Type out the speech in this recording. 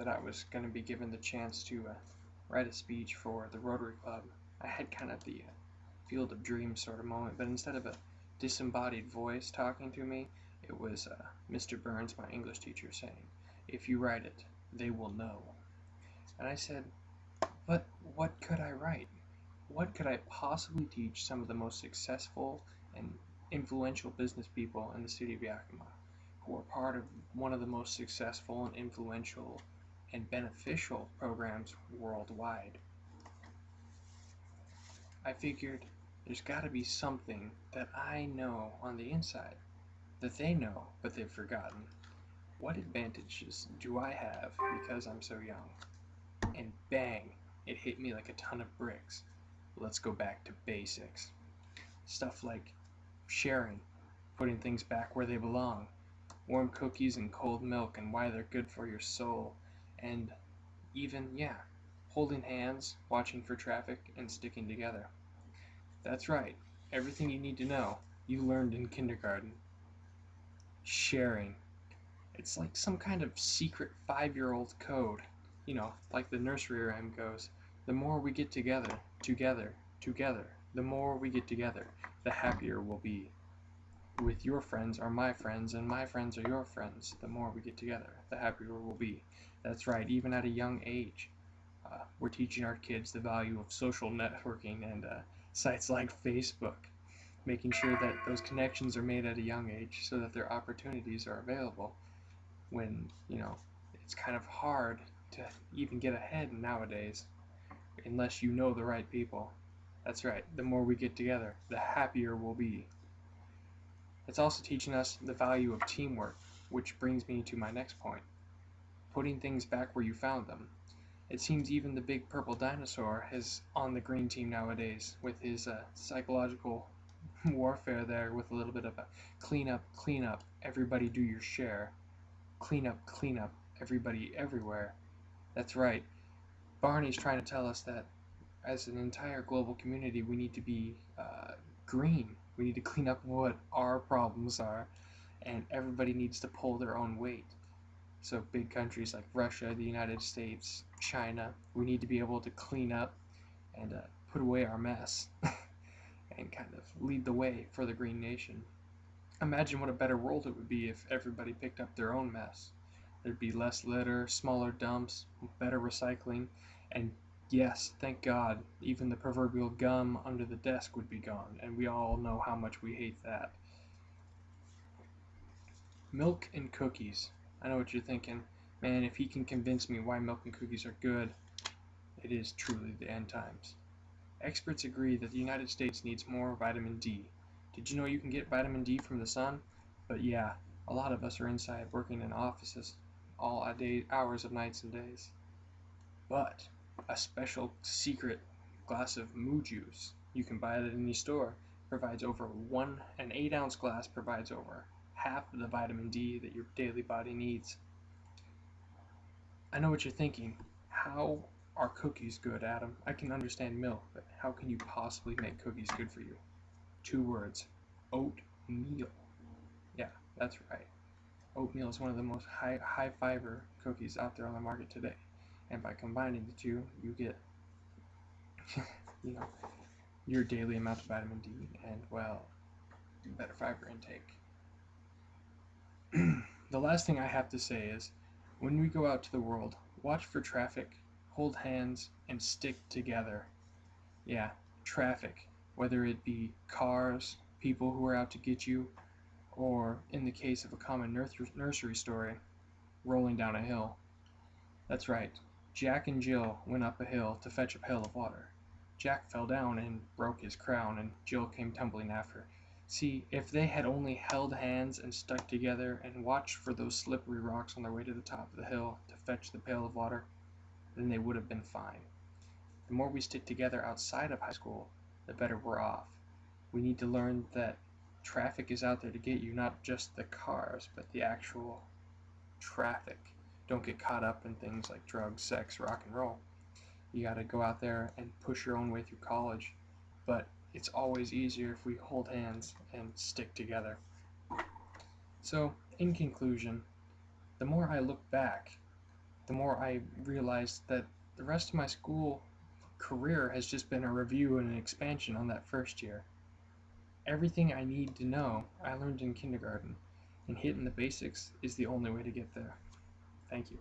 that I was going to be given the chance to write a speech for the Rotary Club, I had kind of the field of dreams sort of moment, but instead of a disembodied voice talking to me, it was Mr. Burns, my English teacher, saying, "If you write it, they will know." And I said, "But what could I write? What could I possibly teach some of the most successful and influential business people in the city of Yakima, who are part of one of the most successful and influential and beneficial programs worldwide?" I figured there's got to be something that I know on the inside that they know but they've forgotten. What advantages do I have because I'm so young? And bang, it hit me like a ton of bricks. Let's go back to basics. Stuff like sharing, putting things back where they belong, warm cookies and cold milk and why they're good for your soul, and even, yeah, holding hands, watching for traffic, and sticking together. That's right, everything you need to know, you learned in kindergarten. Sharing. It's like some kind of secret 5-year-old code. Like the nursery rhyme goes, the more we get together, together, together, the more we get together, the happier we'll be. With your friends are my friends, and my friends are your friends. The more we get together, the happier we'll be. That's right, even at a young age. We're teaching our kids the value of social networking and sites like Facebook, making sure that those connections are made at a young age so that their opportunities are available when, it's kind of hard to even get ahead nowadays unless you know the right people. That's right, the more we get together, the happier we'll be. It's also teaching us the value of teamwork, which brings me to my next point, putting things back where you found them. It seems even the big purple dinosaur is on the green team nowadays with his psychological warfare there with a little bit of a clean up, everybody do your share. Clean up, everybody everywhere. That's right. Barney's trying to tell us that as an entire global community, we need to be green. We need to clean up what our problems are, and everybody needs to pull their own weight. So big countries like Russia, the United States, China, we need to be able to clean up and put away our mess and kind of lead the way for the green nation. Imagine what a better world it would be if everybody picked up their own mess. There'd be less litter, smaller dumps, better recycling, and yes, thank God, even the proverbial gum under the desk would be gone, and we all know how much we hate that. Milk and cookies. I know what you're thinking. Man, if he can convince me why milk and cookies are good, it is truly the end times. Experts agree that the United States needs more vitamin D. Did you know you can get vitamin D from the sun? But yeah, a lot of us are inside working in offices all hours of nights and days. But a special secret glass of moo juice, you can buy it at any store, provides over an 8-ounce glass provides over half of the vitamin D that your daily body needs. I know what you're thinking. How are cookies good, Adam? I can understand milk, but how can you possibly make cookies good for you? 2 words. Oatmeal. Yeah, that's right. Oatmeal is one of the most high fiber cookies out there on the market today. And by combining the two, you get you know, your daily amount of vitamin D and, well, better fiber intake. The last thing I have to say is, when we go out to the world, watch for traffic, hold hands, and stick together. Yeah, traffic, whether it be cars, people who are out to get you, or, in the case of a common nursery story, rolling down a hill. That's right, Jack and Jill went up a hill to fetch a pail of water. Jack fell down and broke his crown, and Jill came tumbling after. See, if they had only held hands and stuck together and watched for those slippery rocks on their way to the top of the hill to fetch the pail of water, then they would have been fine. The more we stick together outside of high school, the better we're off. We need to learn that traffic is out there to get you, not just the cars, but the actual traffic. Don't get caught up in things like drugs, sex, rock and roll. You gotta go out there and push your own way through college, but it's always easier if we hold hands and stick together. So, in conclusion, the more I look back, the more I realized that the rest of my school career has just been a review and an expansion on that first year. Everything I need to know I learned in kindergarten, and hitting the basics is the only way to get there. Thank you.